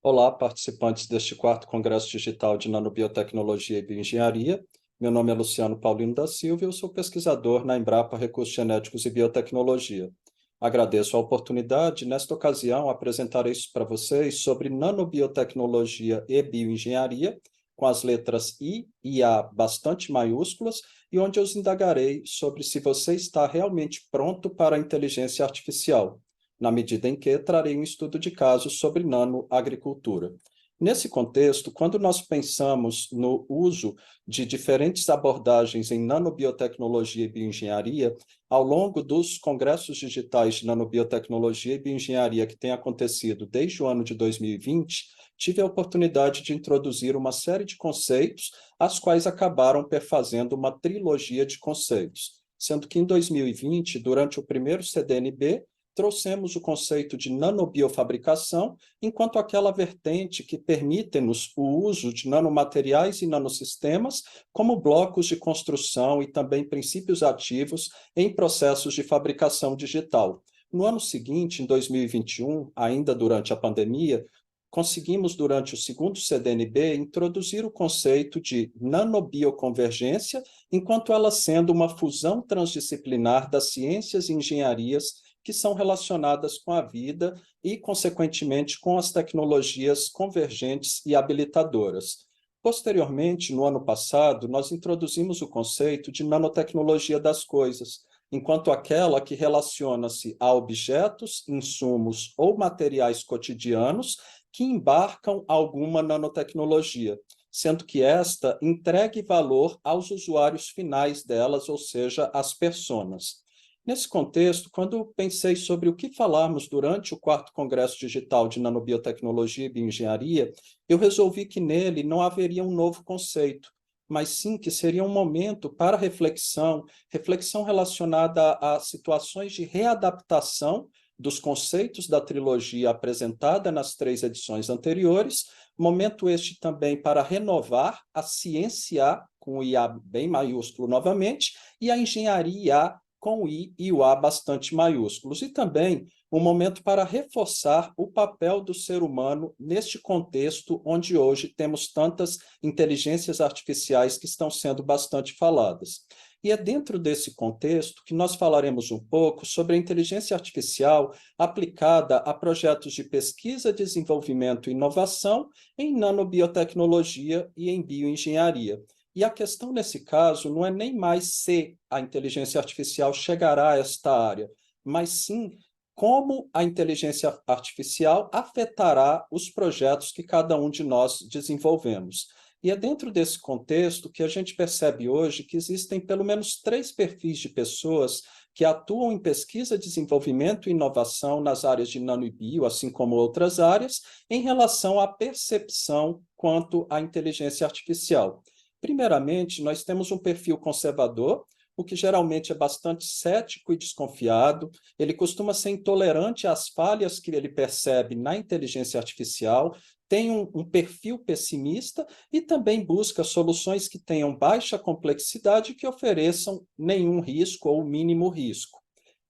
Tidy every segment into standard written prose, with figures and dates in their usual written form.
Olá, participantes deste quarto Congresso Digital de Nanobiotecnologia e Bioengenharia. Meu nome é Luciano Paulino da Silva e eu sou pesquisador na Embrapa Recursos Genéticos e Biotecnologia. Agradeço a oportunidade. Nesta ocasião, apresentarei para vocês sobre nanobiotecnologia e bioengenharia, com as letras I e A bastante maiúsculas, e onde eu os indagarei sobre se você está realmente pronto para a inteligência artificial, na medida em que trarei um estudo de caso sobre nanoagricultura. Nesse contexto, quando nós pensamos no uso de diferentes abordagens em nanobiotecnologia e bioengenharia, ao longo dos congressos digitais de nanobiotecnologia e bioengenharia que têm acontecido desde o ano de 2020, tive a oportunidade de introduzir uma série de conceitos, as quais acabaram perfazendo uma trilogia de conceitos, sendo que em 2020, durante o primeiro CDNB, trouxemos o conceito de nanobiofabricação enquanto aquela vertente que permite-nos o uso de nanomateriais e nanosistemas como blocos de construção e também princípios ativos em processos de fabricação digital. No ano seguinte, em 2021, ainda durante a pandemia, conseguimos, durante o segundo CDNB, introduzir o conceito de nanobioconvergência, enquanto ela sendo uma fusão transdisciplinar das ciências e engenharias que são relacionadas com a vida e, consequentemente, com as tecnologias convergentes e habilitadoras. Posteriormente, no ano passado, nós introduzimos o conceito de nanotecnologia das coisas, enquanto aquela que relaciona-se a objetos, insumos ou materiais cotidianos que embarcam alguma nanotecnologia, sendo que esta entregue valor aos usuários finais delas, ou seja, às personas. Nesse contexto, quando pensei sobre o que falarmos durante o quarto Congresso Digital de Nanobiotecnologia e Bioengenharia, eu resolvi que nele não haveria um novo conceito, mas sim que seria um momento para reflexão, reflexão relacionada a situações de readaptação dos conceitos da trilogia apresentada nas 3 edições anteriores, momento este também para renovar a ciência, com o IA bem maiúsculo novamente, e a engenharia com o I e o A bastante maiúsculos, e também um momento para reforçar o papel do ser humano neste contexto onde hoje temos tantas inteligências artificiais que estão sendo bastante faladas. E é dentro desse contexto que nós falaremos um pouco sobre a inteligência artificial aplicada a projetos de pesquisa, desenvolvimento e inovação em nanobiotecnologia e em bioengenharia. E a questão nesse caso não é nem mais se a inteligência artificial chegará a esta área, mas sim como a inteligência artificial afetará os projetos que cada um de nós desenvolvemos. E é dentro desse contexto que a gente percebe hoje que existem pelo menos 3 perfis de pessoas que atuam em pesquisa, desenvolvimento e inovação nas áreas de nano e bio, assim como outras áreas, em relação à percepção quanto à inteligência artificial. Primeiramente, nós temos um perfil conservador, o que geralmente é bastante cético e desconfiado. Ele costuma ser intolerante às falhas que ele percebe na inteligência artificial, tem um perfil pessimista e também busca soluções que tenham baixa complexidade e que ofereçam nenhum risco ou mínimo risco.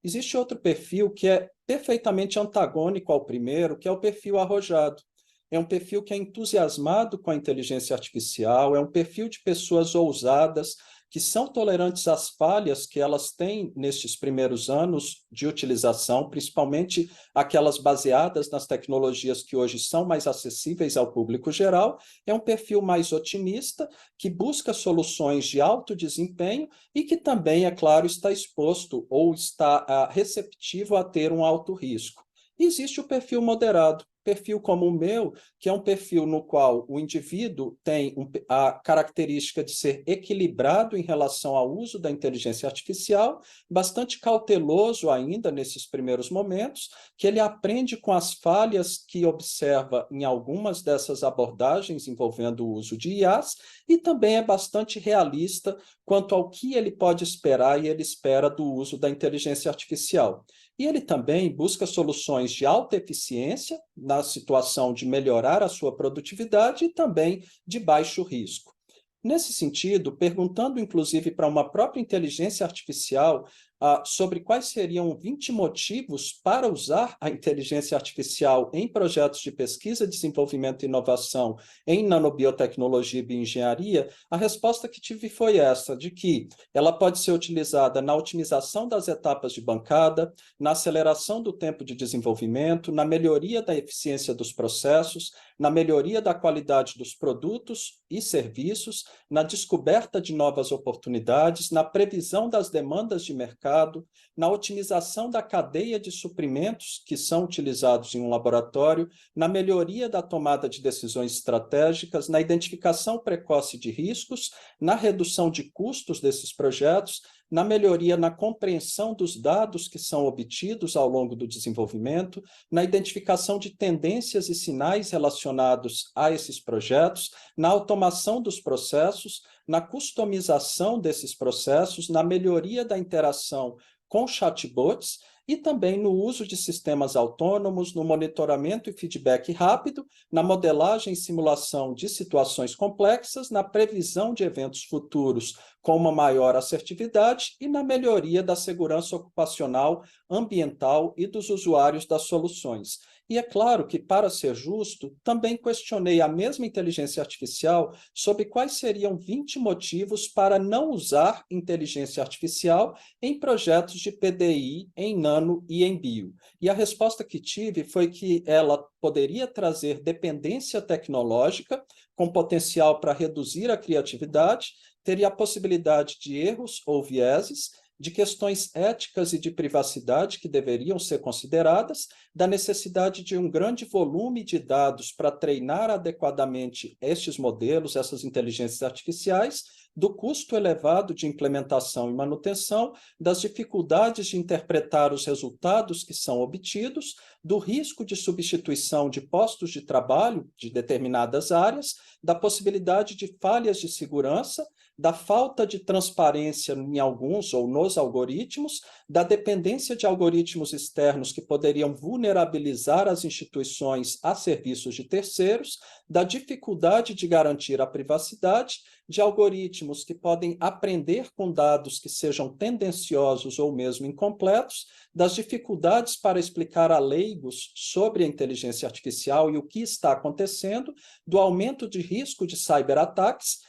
Existe outro perfil que é perfeitamente antagônico ao primeiro, que é o perfil arrojado. É um perfil que é entusiasmado com a inteligência artificial, é um perfil de pessoas ousadas, que são tolerantes às falhas que elas têm nestes primeiros anos de utilização, principalmente aquelas baseadas nas tecnologias que hoje são mais acessíveis ao público geral. É um perfil mais otimista, que busca soluções de alto desempenho e que também, é claro, está exposto ou está receptivo a ter um alto risco. E existe o perfil moderado, perfil como o meu, que é um perfil no qual o indivíduo tem a característica de ser equilibrado em relação ao uso da inteligência artificial, bastante cauteloso ainda nesses primeiros momentos, que ele aprende com as falhas que observa em algumas dessas abordagens envolvendo o uso de IAs, e também é bastante realista quanto ao que ele pode esperar e ele espera do uso da inteligência artificial. E ele também busca soluções de alta eficiência, na situação de melhorar a sua produtividade e também de baixo risco. Nesse sentido, perguntando inclusive para uma própria inteligência artificial sobre quais seriam 20 motivos para usar a inteligência artificial em projetos de pesquisa, desenvolvimento e inovação em nanobiotecnologia e bioengenharia, a resposta que tive foi essa, de que ela pode ser utilizada na otimização das etapas de bancada, na aceleração do tempo de desenvolvimento, na melhoria da eficiência dos processos, na melhoria da qualidade dos produtos e serviços, na descoberta de novas oportunidades, na previsão das demandas de mercado, na otimização da cadeia de suprimentos que são utilizados em um laboratório, na melhoria da tomada de decisões estratégicas, na identificação precoce de riscos, na redução de custos desses projetos, na melhoria na compreensão dos dados que são obtidos ao longo do desenvolvimento, na identificação de tendências e sinais relacionados a esses projetos, na automação dos processos, na customização desses processos, na melhoria da interação com chatbots e também no uso de sistemas autônomos, no monitoramento e feedback rápido, na modelagem e simulação de situações complexas, na previsão de eventos futuros com uma maior assertividade e na melhoria da segurança ocupacional, ambiental e dos usuários das soluções. E é claro que, para ser justo, também questionei a mesma inteligência artificial sobre quais seriam 20 motivos para não usar inteligência artificial em projetos de PDI, em nano e em bio. E a resposta que tive foi que ela poderia trazer dependência tecnológica, com potencial para reduzir a criatividade, teria a possibilidade de erros ou vieses, de questões éticas e de privacidade que deveriam ser consideradas, da necessidade de um grande volume de dados para treinar adequadamente estes modelos, essas inteligências artificiais, do custo elevado de implementação e manutenção, das dificuldades de interpretar os resultados que são obtidos, do risco de substituição de postos de trabalho de determinadas áreas, da possibilidade de falhas de segurança, da falta de transparência em alguns ou nos algoritmos, da dependência de algoritmos externos que poderiam vulnerabilizar as instituições a serviços de terceiros, da dificuldade de garantir a privacidade, de algoritmos que podem aprender com dados que sejam tendenciosos ou mesmo incompletos, das dificuldades para explicar a leigos sobre a inteligência artificial e o que está acontecendo, do aumento de risco de cyberataques,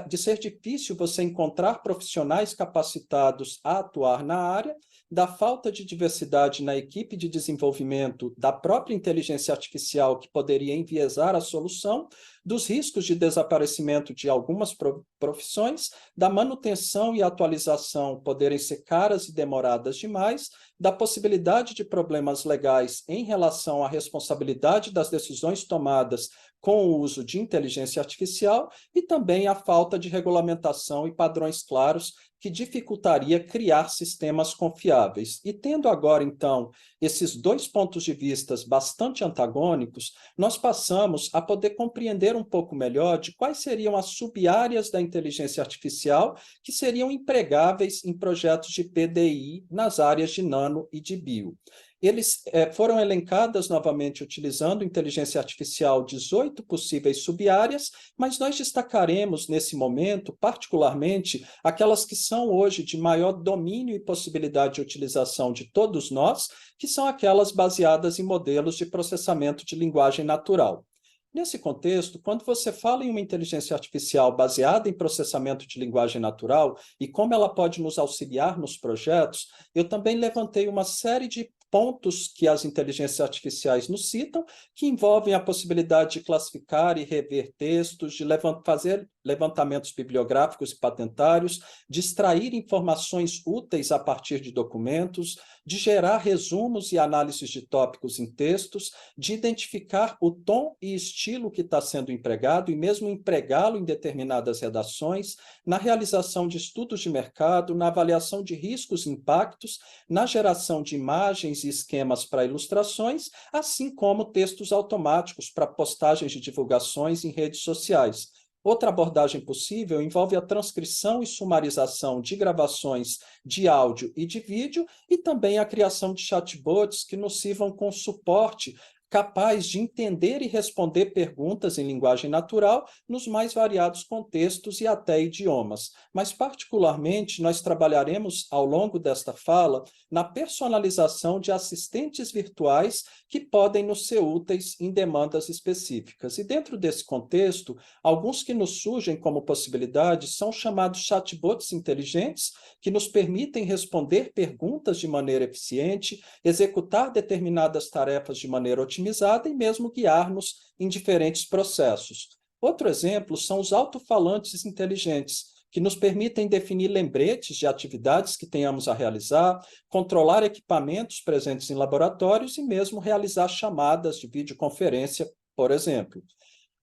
de ser difícil você encontrar profissionais capacitados a atuar na área, da falta de diversidade na equipe de desenvolvimento da própria inteligência artificial que poderia enviesar a solução, dos riscos de desaparecimento de algumas profissões, da manutenção e atualização poderem ser caras e demoradas demais, da possibilidade de problemas legais em relação à responsabilidade das decisões tomadas com o uso de inteligência artificial e também a falta de regulamentação e padrões claros que dificultaria criar sistemas confiáveis. E tendo agora, então, esses dois pontos de vista bastante antagônicos, nós passamos a poder compreender um pouco melhor de quais seriam as sub-áreas da inteligência artificial que seriam empregáveis em projetos de PDI nas áreas de nano e de bio. Eles foram elencadas novamente utilizando inteligência artificial 18 possíveis sub-áreas, mas nós destacaremos nesse momento, particularmente, aquelas que são hoje de maior domínio e possibilidade de utilização de todos nós, que são aquelas baseadas em modelos de processamento de linguagem natural. Nesse contexto, quando você fala em uma inteligência artificial baseada em processamento de linguagem natural e como ela pode nos auxiliar nos projetos, eu também levantei uma série de pontos que as inteligências artificiais nos citam, que envolvem a possibilidade de classificar e rever textos, de fazer levantamentos bibliográficos e patentários, de extrair informações úteis a partir de documentos, de gerar resumos e análises de tópicos em textos, de identificar o tom e estilo que está sendo empregado e mesmo empregá-lo em determinadas redações, na realização de estudos de mercado, na avaliação de riscos e impactos, na geração de imagens e esquemas para ilustrações, assim como textos automáticos para postagens de divulgações em redes sociais. Outra abordagem possível envolve a transcrição e sumarização de gravações de áudio e de vídeo e também a criação de chatbots que nos sirvam com suporte capaz de entender e responder perguntas em linguagem natural nos mais variados contextos e até idiomas. Mas, particularmente, nós trabalharemos ao longo desta fala na personalização de assistentes virtuais que podem nos ser úteis em demandas específicas. E dentro desse contexto, alguns que nos surgem como possibilidades são chamados chatbots inteligentes, que nos permitem responder perguntas de maneira eficiente, executar determinadas tarefas de maneira otimizada e mesmo guiar-nos em diferentes processos. Outro exemplo são os alto-falantes inteligentes, que nos permitem definir lembretes de atividades que tenhamos a realizar, controlar equipamentos presentes em laboratórios e mesmo realizar chamadas de videoconferência, por exemplo.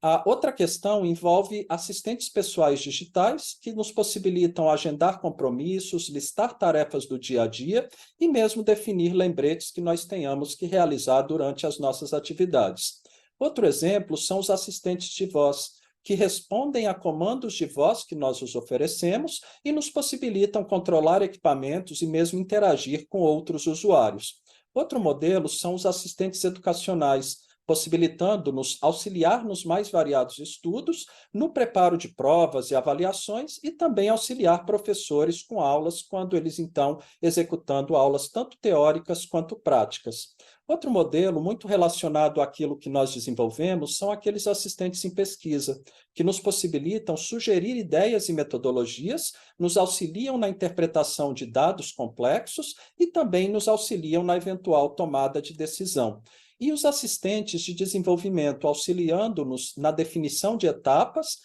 A outra questão envolve assistentes pessoais digitais que nos possibilitam agendar compromissos, listar tarefas do dia a dia e mesmo definir lembretes que nós tenhamos que realizar durante as nossas atividades. Outro exemplo são os assistentes de voz, que respondem a comandos de voz que nós os oferecemos e nos possibilitam controlar equipamentos e mesmo interagir com outros usuários. Outro modelo são os assistentes educacionais, possibilitando-nos auxiliar nos mais variados estudos, no preparo de provas e avaliações e também auxiliar professores com aulas, quando eles, então, executando aulas tanto teóricas quanto práticas. Outro modelo muito relacionado àquilo que nós desenvolvemos são aqueles assistentes em pesquisa, que nos possibilitam sugerir ideias e metodologias, nos auxiliam na interpretação de dados complexos e também nos auxiliam na eventual tomada de decisão. E os assistentes de desenvolvimento, auxiliando-nos na definição de etapas,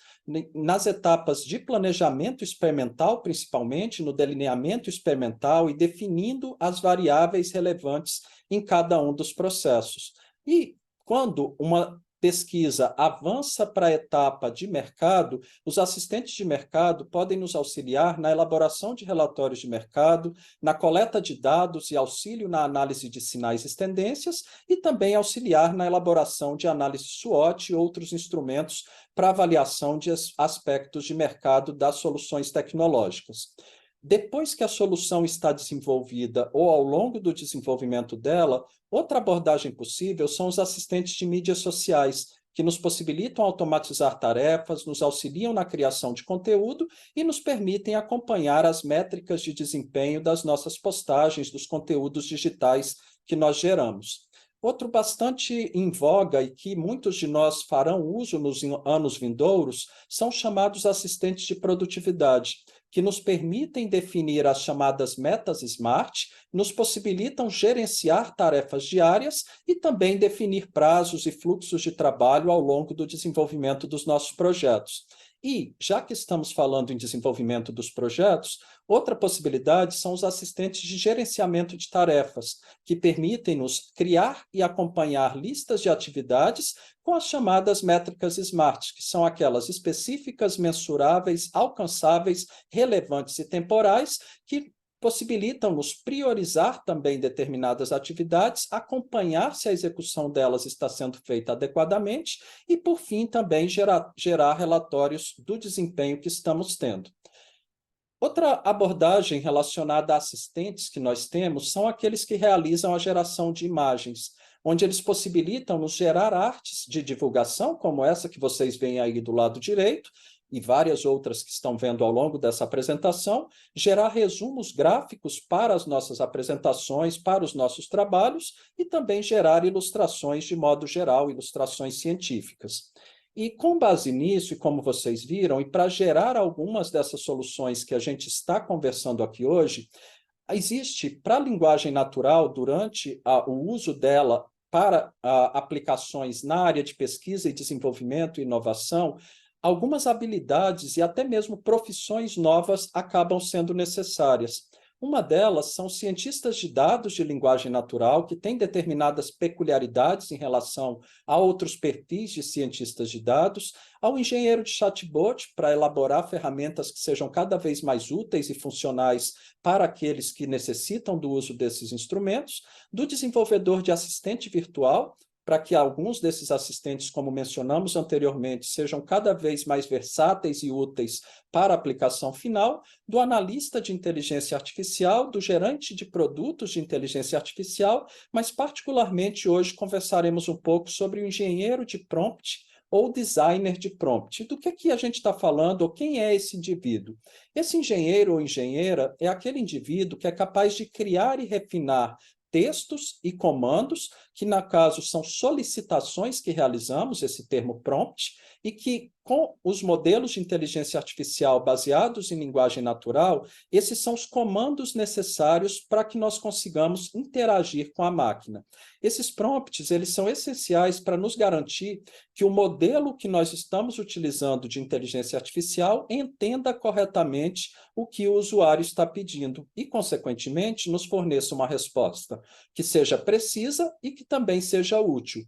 nas etapas de planejamento experimental, principalmente no delineamento experimental e definindo as variáveis relevantes em cada um dos processos. E quando uma pesquisa avança para a etapa de mercado, os assistentes de mercado podem nos auxiliar na elaboração de relatórios de mercado, na coleta de dados e auxílio na análise de sinais e tendências, e também auxiliar na elaboração de análise SWOT e outros instrumentos para avaliação de aspectos de mercado das soluções tecnológicas. Depois que a solução está desenvolvida ou ao longo do desenvolvimento dela, outra abordagem possível são os assistentes de mídias sociais, que nos possibilitam automatizar tarefas, nos auxiliam na criação de conteúdo e nos permitem acompanhar as métricas de desempenho das nossas postagens, dos conteúdos digitais que nós geramos. Outro bastante em voga e que muitos de nós farão uso nos anos vindouros são chamados assistentes de produtividade, que nos permitem definir as chamadas metas SMART, nos possibilitam gerenciar tarefas diárias e também definir prazos e fluxos de trabalho ao longo do desenvolvimento dos nossos projetos. E, já que estamos falando em desenvolvimento dos projetos, outra possibilidade são os assistentes de gerenciamento de tarefas, que permitem-nos criar e acompanhar listas de atividades com as chamadas métricas SMART, que são aquelas específicas, mensuráveis, alcançáveis, relevantes e temporais, que possibilitam-nos priorizar também determinadas atividades, acompanhar se a execução delas está sendo feita adequadamente e, por fim, também gerar relatórios do desempenho que estamos tendo. Outra abordagem relacionada a assistentes que nós temos são aqueles que realizam a geração de imagens, onde eles possibilitam nos gerar artes de divulgação, como essa que vocês veem aí do lado direito, e várias outras que estão vendo ao longo dessa apresentação, gerar resumos gráficos para as nossas apresentações, para os nossos trabalhos, e também gerar ilustrações de modo geral, ilustrações científicas. E com base nisso, e como vocês viram, e para gerar algumas dessas soluções que a gente está conversando aqui hoje, existe para a linguagem natural, durante o uso dela para aplicações na área de pesquisa e desenvolvimento e inovação, algumas habilidades e até mesmo profissões novas acabam sendo necessárias. Uma delas são cientistas de dados de linguagem natural, que têm determinadas peculiaridades em relação a outros perfis de cientistas de dados, ao engenheiro de chatbot, para elaborar ferramentas que sejam cada vez mais úteis e funcionais para aqueles que necessitam do uso desses instrumentos, do desenvolvedor de assistente virtual, para que alguns desses assistentes, como mencionamos anteriormente, sejam cada vez mais versáteis e úteis para a aplicação final, do analista de inteligência artificial, do gerente de produtos de inteligência artificial, mas particularmente hoje conversaremos um pouco sobre o engenheiro de prompt ou designer de prompt. Do que a gente está falando, ou quem é esse indivíduo? Esse engenheiro ou engenheira é aquele indivíduo que é capaz de criar e refinar textos e comandos, que, no caso, são solicitações que realizamos, esse termo prompt, e que, com os modelos de inteligência artificial baseados em linguagem natural, esses são os comandos necessários para que nós consigamos interagir com a máquina. Esses prompts, eles são essenciais para nos garantir que o modelo que nós estamos utilizando de inteligência artificial entenda corretamente o que o usuário está pedindo e, consequentemente, nos forneça uma resposta que seja precisa e que também seja útil.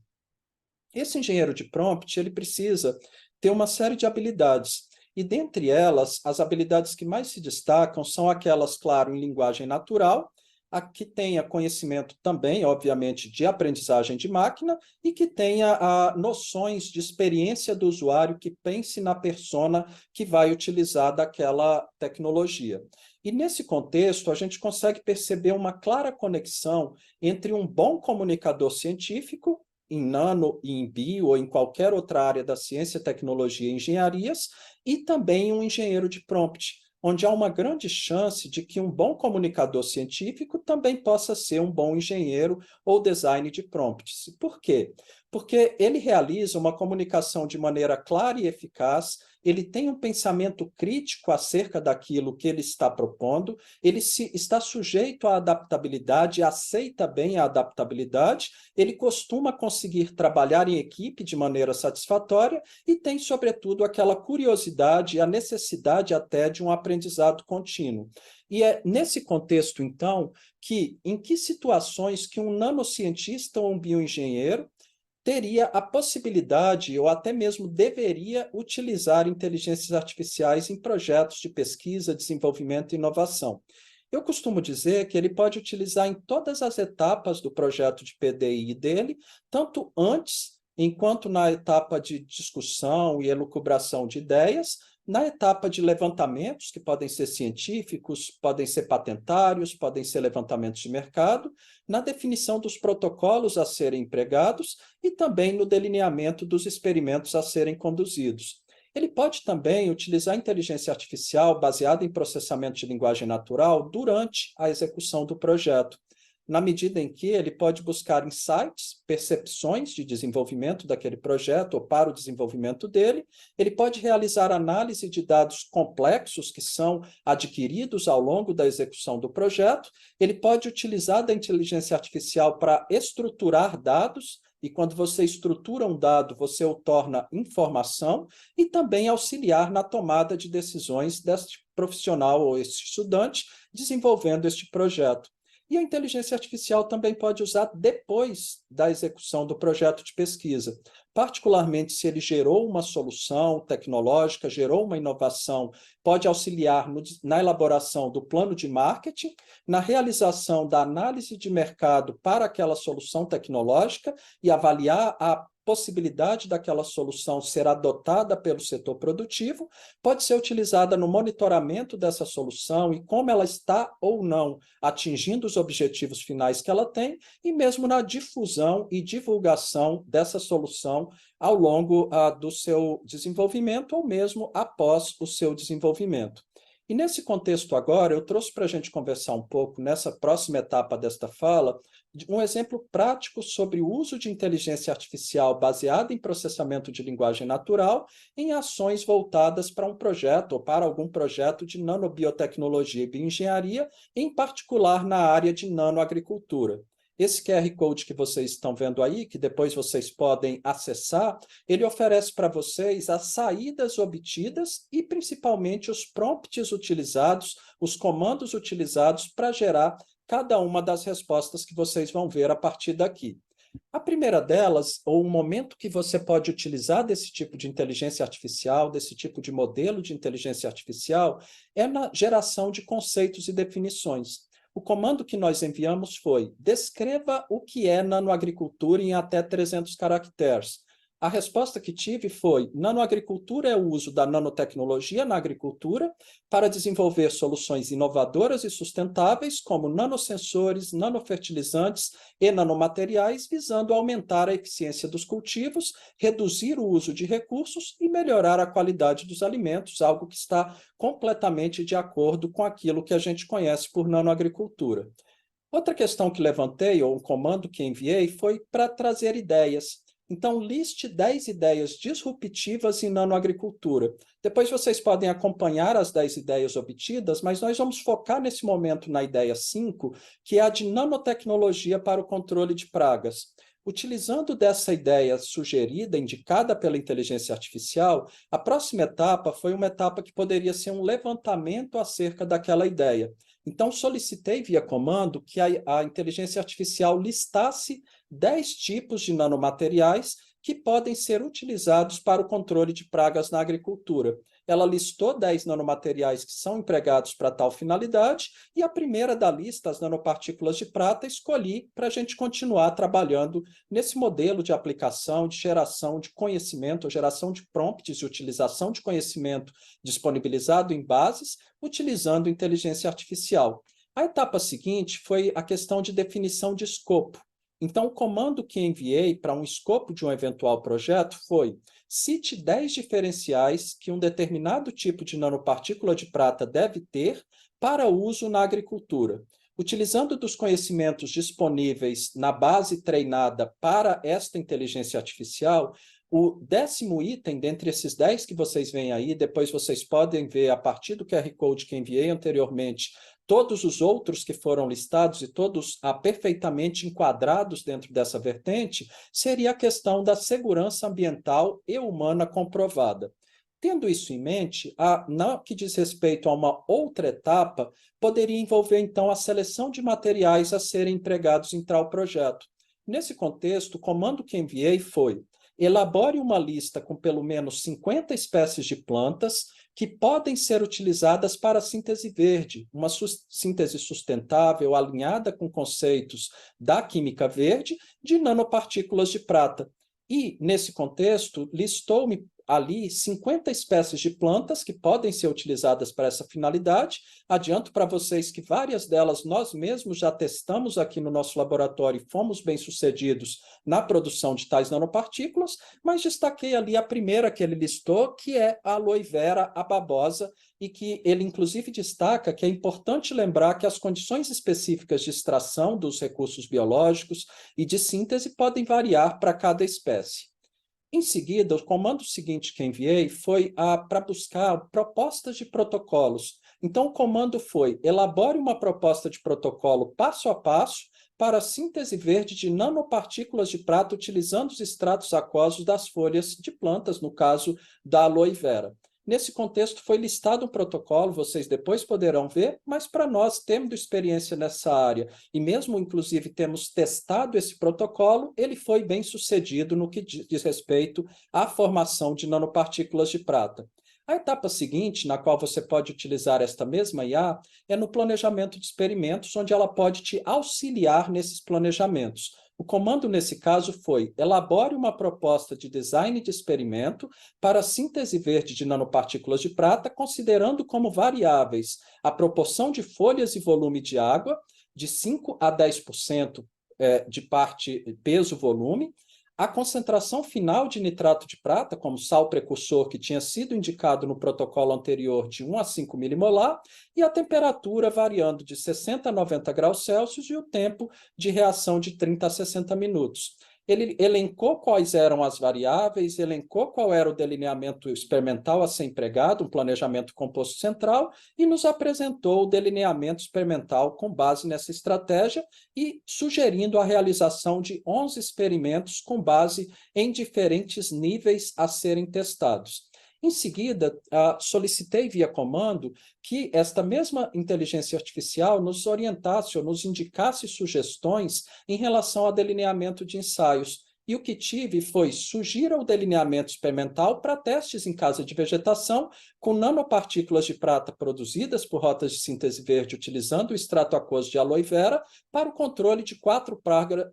Esse engenheiro de prompt, ele precisa ter uma série de habilidades, e dentre elas, as habilidades que mais se destacam são aquelas, claro, em linguagem natural, a que tenha conhecimento também, obviamente, de aprendizagem de máquina e que tenha noções de experiência do usuário, que pense na persona que vai utilizar daquela tecnologia. E nesse contexto, a gente consegue perceber uma clara conexão entre um bom comunicador científico em nano, em bio ou em qualquer outra área da ciência, tecnologia e engenharias, e também um engenheiro de prompt, onde há uma grande chance de que um bom comunicador científico também possa ser um bom engenheiro ou design de prompts. Por quê? Porque ele realiza uma comunicação de maneira clara e eficaz, ele tem um pensamento crítico acerca daquilo que ele está propondo, ele está sujeito à adaptabilidade, aceita bem a adaptabilidade, ele costuma conseguir trabalhar em equipe de maneira satisfatória e tem, sobretudo, aquela curiosidade e a necessidade até de um aprendizado contínuo. E é nesse contexto, então, em que situações que um nanocientista ou um bioengenheiro teria a possibilidade, ou até mesmo deveria, utilizar inteligências artificiais em projetos de pesquisa, desenvolvimento e inovação. Eu costumo dizer que ele pode utilizar em todas as etapas do projeto de PDI dele, tanto antes, enquanto na etapa de discussão e elucubração de ideias, na etapa de levantamentos, que podem ser científicos, podem ser patentários, podem ser levantamentos de mercado, na definição dos protocolos a serem empregados e também no delineamento dos experimentos a serem conduzidos. Ele pode também utilizar a inteligência artificial baseada em processamento de linguagem natural durante a execução do projeto, na medida em que ele pode buscar insights, percepções de desenvolvimento daquele projeto ou para o desenvolvimento dele, ele pode realizar análise de dados complexos que são adquiridos ao longo da execução do projeto, ele pode utilizar da inteligência artificial para estruturar dados, e quando você estrutura um dado, você o torna informação, e também auxiliar na tomada de decisões deste profissional ou este estudante desenvolvendo este projeto. E a inteligência artificial também pode usar depois da execução do projeto de pesquisa, particularmente se ele gerou uma solução tecnológica, gerou uma inovação, pode auxiliar na elaboração do plano de marketing, na realização da análise de mercado para aquela solução tecnológica e avaliar a possibilidade daquela solução ser adotada pelo setor produtivo, pode ser utilizada no monitoramento dessa solução e como ela está ou não atingindo os objetivos finais que ela tem, e mesmo na difusão e divulgação dessa solução ao longo do seu desenvolvimento ou mesmo após o seu desenvolvimento. E nesse contexto agora, eu trouxe para a gente conversar um pouco, nessa próxima etapa desta fala, um exemplo prático sobre o uso de inteligência artificial baseada em processamento de linguagem natural em ações voltadas para um projeto ou para algum projeto de nanobiotecnologia e bioengenharia, em particular na área de nanoagricultura. Esse QR Code que vocês estão vendo aí, que depois vocês podem acessar, ele oferece para vocês as saídas obtidas e, principalmente, os prompts utilizados, os comandos utilizados para gerar cada uma das respostas que vocês vão ver a partir daqui. A primeira delas, ou o momento que você pode utilizar desse tipo de inteligência artificial, desse tipo de modelo de inteligência artificial, é na geração de conceitos e definições. O comando que nós enviamos foi: descreva o que é nanoagricultura em até 300 caracteres. A resposta que tive foi: nanoagricultura é o uso da nanotecnologia na agricultura para desenvolver soluções inovadoras e sustentáveis, como nanosensores, nanofertilizantes e nanomateriais, visando aumentar a eficiência dos cultivos, reduzir o uso de recursos e melhorar a qualidade dos alimentos, algo que está completamente de acordo com aquilo que a gente conhece por nanoagricultura. Outra questão que levantei, ou um comando que enviei, foi para trazer ideias. Então, liste 10 ideias disruptivas em nanoagricultura. Depois vocês podem acompanhar as 10 ideias obtidas, mas nós vamos focar nesse momento na ideia 5, que é a de nanotecnologia para o controle de pragas. Utilizando dessa ideia sugerida, indicada pela inteligência artificial, a próxima etapa foi uma etapa que poderia ser um levantamento acerca daquela ideia. Então, solicitei via comando que a inteligência artificial listasse 10 tipos de nanomateriais que podem ser utilizados para o controle de pragas na agricultura. Ela listou 10 nanomateriais que são empregados para tal finalidade, e a primeira da lista, as nanopartículas de prata, escolhi para a gente continuar trabalhando nesse modelo de aplicação, de geração de conhecimento, geração de prompts de utilização de conhecimento disponibilizado em bases, utilizando inteligência artificial. A etapa seguinte foi a questão de definição de escopo. Então, o comando que enviei para um escopo de um eventual projeto foi: cite 10 diferenciais que um determinado tipo de nanopartícula de prata deve ter para uso na agricultura. Utilizando dos conhecimentos disponíveis na base treinada para esta inteligência artificial, o 10º item, dentre esses 10 que vocês veem aí, depois vocês podem ver a partir do QR Code que enviei anteriormente, todos os outros que foram listados e todos perfeitamente enquadrados dentro dessa vertente, seria a questão da segurança ambiental e humana comprovada. Tendo isso em mente, no que diz respeito a uma outra etapa, poderia envolver, então, a seleção de materiais a serem empregados em tal projeto. Nesse contexto, o comando que enviei foi: elabore uma lista com pelo menos 50 espécies de plantas que podem ser utilizadas para a síntese verde, uma síntese sustentável alinhada com conceitos da química verde de nanopartículas de prata. E, nesse contexto, listou-me ali 50 espécies de plantas que podem ser utilizadas para essa finalidade. Adianto para vocês que várias delas nós mesmos já testamos aqui no nosso laboratório e fomos bem-sucedidos na produção de tais nanopartículas, mas destaquei ali a primeira que ele listou, que é a aloe vera, a babosa, e que ele inclusive destaca que é importante lembrar que as condições específicas de extração dos recursos biológicos e de síntese podem variar para cada espécie. Em seguida, o comando seguinte que enviei foi para buscar propostas de protocolos. Então, o comando foi: elabore uma proposta de protocolo passo a passo para a síntese verde de nanopartículas de prata utilizando os extratos aquosos das folhas de plantas, no caso da aloe vera. Nesse contexto, foi listado um protocolo, vocês depois poderão ver, mas para nós, tendo experiência nessa área, e mesmo, inclusive, temos testado esse protocolo, ele foi bem sucedido no que diz respeito à formação de nanopartículas de prata. A etapa seguinte, na qual você pode utilizar esta mesma IA, é no planejamento de experimentos, onde ela pode te auxiliar nesses planejamentos. O comando, nesse caso, foi: elabore uma proposta de design de experimento para a síntese verde de nanopartículas de prata, considerando como variáveis a proporção de folhas e volume de água, de 5 a 10% de parte peso-volume, a concentração final de nitrato de prata, como sal precursor que tinha sido indicado no protocolo anterior, de 1 a 5 milimolar, e a temperatura variando de 60 a 90 graus Celsius e o tempo de reação de 30 a 60 minutos. Ele elencou quais eram as variáveis, elencou qual era o delineamento experimental a ser empregado, um planejamento composto central, e nos apresentou o delineamento experimental com base nessa estratégia e sugerindo a realização de 11 experimentos com base em diferentes níveis a serem testados. Em seguida, solicitei via comando que esta mesma inteligência artificial nos orientasse ou nos indicasse sugestões em relação ao delineamento de ensaios. e o que tive foi sugira o delineamento experimental para testes em casa de vegetação com nanopartículas de prata produzidas por rotas de síntese verde utilizando o extrato aquoso de aloe vera para o controle de 4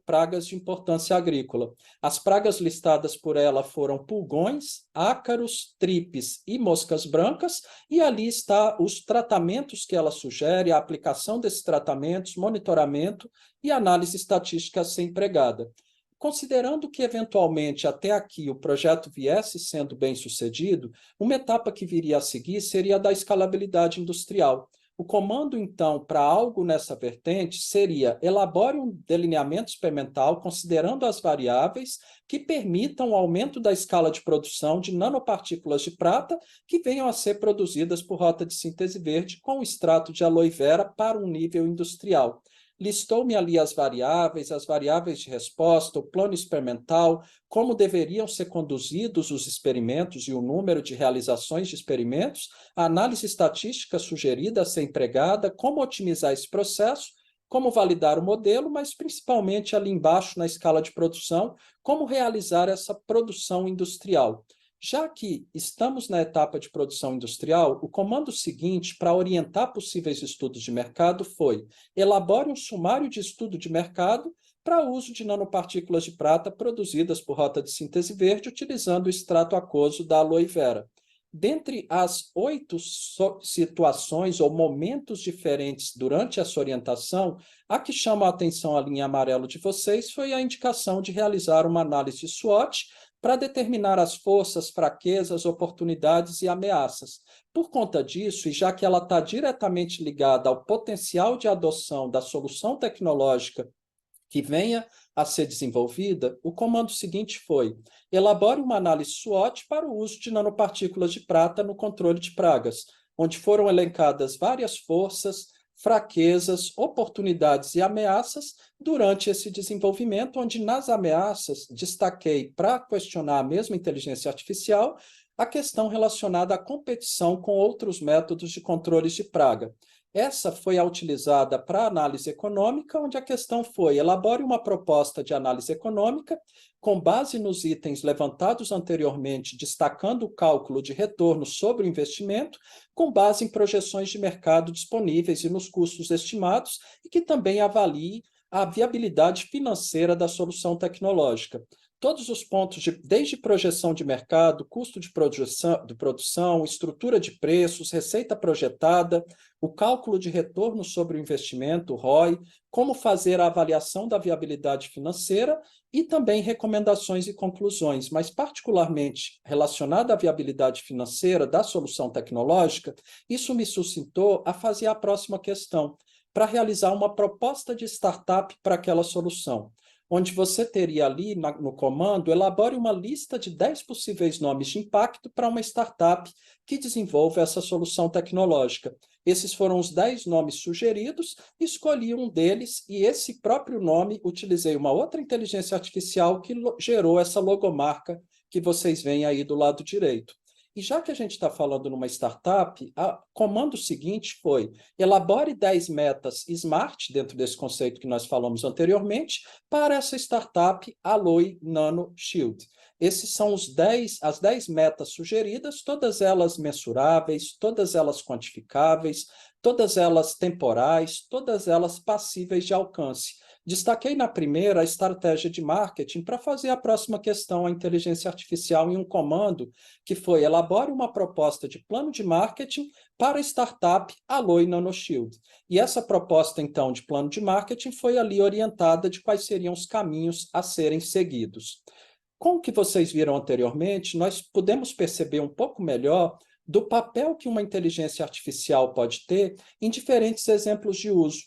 pragas de importância agrícola. As pragas listadas por ela foram pulgões, ácaros, tripes e moscas brancas, e ali está os tratamentos que ela sugere, a aplicação desses tratamentos, monitoramento e análise estatística a ser empregada. Considerando que, eventualmente, até aqui o projeto viesse sendo bem sucedido, uma etapa que viria a seguir seria a da escalabilidade industrial. O comando, então, para algo nessa vertente seria elabore um delineamento experimental considerando as variáveis que permitam o aumento da escala de produção de nanopartículas de prata que venham a ser produzidas por rota de síntese verde com o extrato de aloe vera para um nível industrial. Listou-me ali as variáveis de resposta, o plano experimental, como deveriam ser conduzidos os experimentos e o número de realizações de experimentos, a análise estatística sugerida a ser empregada, como otimizar esse processo, como validar o modelo, mas principalmente ali embaixo na escala de produção, como realizar essa produção industrial. Já que estamos na etapa de produção industrial, o comando seguinte para orientar possíveis estudos de mercado foi: elabore um sumário de estudo de mercado para uso de nanopartículas de prata produzidas por rota de síntese verde utilizando o extrato aquoso da aloe vera. Dentre as 8 situações ou momentos diferentes durante essa orientação, a que chama a atenção a linha amarela de vocês foi a indicação de realizar uma análise SWOT para determinar as forças, fraquezas, oportunidades e ameaças. Por conta disso, e já que ela está diretamente ligada ao potencial de adoção da solução tecnológica que venha a ser desenvolvida, o comando seguinte foi: elabore uma análise SWOT para o uso de nanopartículas de prata no controle de pragas, onde foram elencadas várias forças, fraquezas, oportunidades e ameaças durante esse desenvolvimento, onde nas ameaças destaquei, para questionar a mesma inteligência artificial, a questão relacionada à competição com outros métodos de controles de praga. Essa foi a utilizada para análise econômica, onde a questão foi: elabore uma proposta de análise econômica com base nos itens levantados anteriormente, destacando o cálculo de retorno sobre o investimento, com base em projeções de mercado disponíveis e nos custos estimados, e que também avalie a viabilidade financeira da solução tecnológica. Todos os pontos, desde projeção de mercado, custo de produção, estrutura de preços, receita projetada, o cálculo de retorno sobre o investimento, ROI, como fazer a avaliação da viabilidade financeira e também recomendações e conclusões, mas particularmente relacionada à viabilidade financeira da solução tecnológica, isso me suscitou a fazer a próxima questão, para realizar uma proposta de startup para aquela solução, onde você teria ali no comando: elabore uma lista de 10 possíveis nomes de impacto para uma startup que desenvolva essa solução tecnológica. Esses foram os 10 nomes sugeridos, escolhi um deles e esse próprio nome utilizei uma outra inteligência artificial que gerou essa logomarca que vocês veem aí do lado direito. E já que a gente está falando numa startup, o comando seguinte foi: elabore 10 metas SMART, dentro desse conceito que nós falamos anteriormente, para essa startup Aloe Nano Shield. Esses são as 10 metas sugeridas, todas elas mensuráveis, todas elas quantificáveis, todas elas temporais, todas elas passíveis de alcance. Destaquei na primeira a estratégia de marketing para fazer a próxima questão, a inteligência artificial, em um comando que foi: elabore uma proposta de plano de marketing para a startup Aloe NanoShield. E essa proposta, então, de plano de marketing foi ali orientada de quais seriam os caminhos a serem seguidos. Com o que vocês viram anteriormente, nós podemos perceber um pouco melhor do papel que uma inteligência artificial pode ter em diferentes exemplos de uso,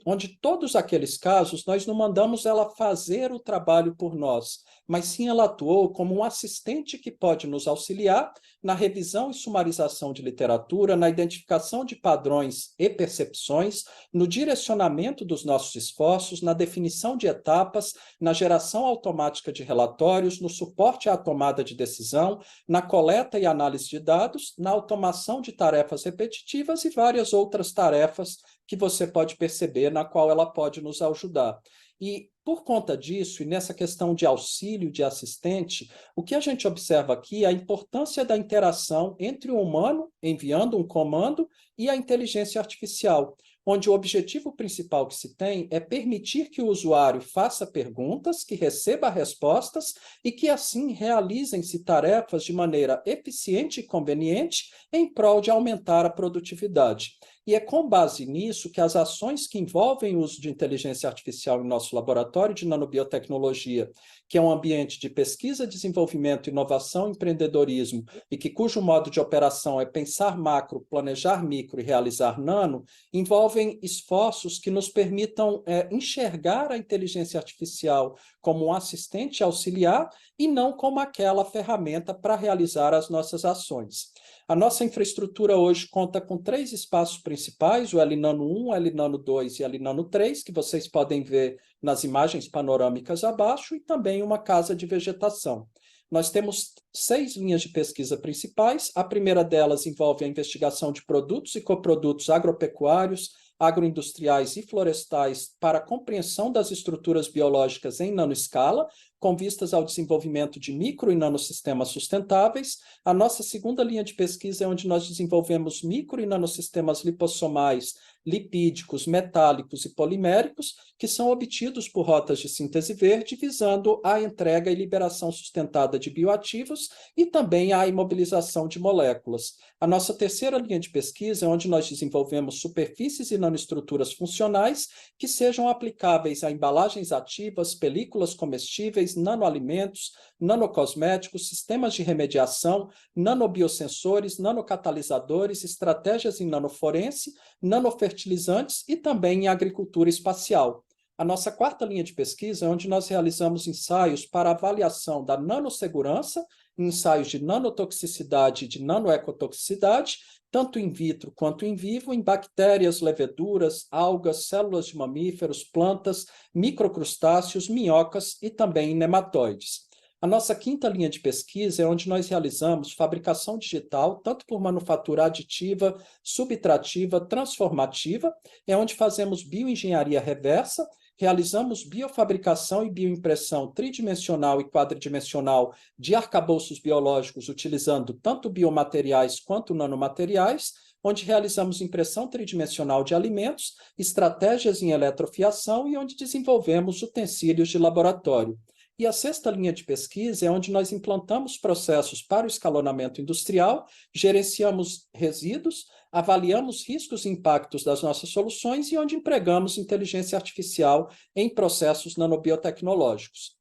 onde todos aqueles casos nós não mandamos ela fazer o trabalho por nós, mas sim ela atuou como um assistente que pode nos auxiliar na revisão e sumarização de literatura, na identificação de padrões e percepções, no direcionamento dos nossos esforços, na definição de etapas, na geração automática de relatórios, no suporte à tomada de decisão, na coleta e análise de dados, na automação de tarefas repetitivas e várias outras tarefas que você pode perceber na qual ela pode nos ajudar. E, por conta disso, e nessa questão de auxílio, de assistente, o que a gente observa aqui é a importância da interação entre o humano, enviando um comando, e a inteligência artificial, onde o objetivo principal que se tem é permitir que o usuário faça perguntas, que receba respostas e que, assim, realizem-se tarefas de maneira eficiente e conveniente em prol de aumentar a produtividade. E é com base nisso que as ações que envolvem o uso de inteligência artificial em nosso laboratório de nanobiotecnologia, que é um ambiente de pesquisa, desenvolvimento, inovação, empreendedorismo, e que cujo modo de operação é pensar macro, planejar micro e realizar nano, envolvem esforços que nos permitam enxergar a inteligência artificial como um assistente auxiliar e não como aquela ferramenta para realizar as nossas ações. A nossa infraestrutura hoje conta com 3 espaços principais, o LNano 1, o LNano 2 e o LNano 3, que vocês podem ver nas imagens panorâmicas abaixo, e também uma casa de vegetação. Nós temos 6 linhas de pesquisa principais. A primeira delas envolve a investigação de produtos e coprodutos agropecuários, agroindustriais e florestais para a compreensão das estruturas biológicas em nanoescala, com vistas ao desenvolvimento de micro e nanosistemas sustentáveis. A nossa segunda linha de pesquisa é onde nós desenvolvemos micro e nanosistemas lipossomais, lipídicos, metálicos e poliméricos, que são obtidos por rotas de síntese verde, visando a entrega e liberação sustentada de bioativos e também a imobilização de moléculas. A nossa terceira linha de pesquisa é onde nós desenvolvemos superfícies e nanoestruturas funcionais que sejam aplicáveis a embalagens ativas, películas comestíveis, nanoalimentos, nanocosméticos, sistemas de remediação, nanobiosensores, nanocatalisadores, estratégias em nanoforense, nanofertilizantes e também em agricultura espacial. A nossa quarta linha de pesquisa é onde nós realizamos ensaios para avaliação da nanossegurança, ensaios de nanotoxicidade e de nanoecotoxicidade, tanto in vitro quanto in vivo, em bactérias, leveduras, algas, células de mamíferos, plantas, microcrustáceos, minhocas e também em nematóides. A nossa quinta linha de pesquisa é onde nós realizamos fabricação digital, tanto por manufatura aditiva, subtrativa, transformativa, é onde fazemos bioengenharia reversa, realizamos biofabricação e bioimpressão tridimensional e quadridimensional de arcabouços biológicos, utilizando tanto biomateriais quanto nanomateriais, onde realizamos impressão tridimensional de alimentos, estratégias em eletrofiação e onde desenvolvemos utensílios de laboratório. E a sexta linha de pesquisa é onde nós implantamos processos para o escalonamento industrial, gerenciamos resíduos, avaliamos riscos e impactos das nossas soluções e onde empregamos inteligência artificial em processos nanobiotecnológicos.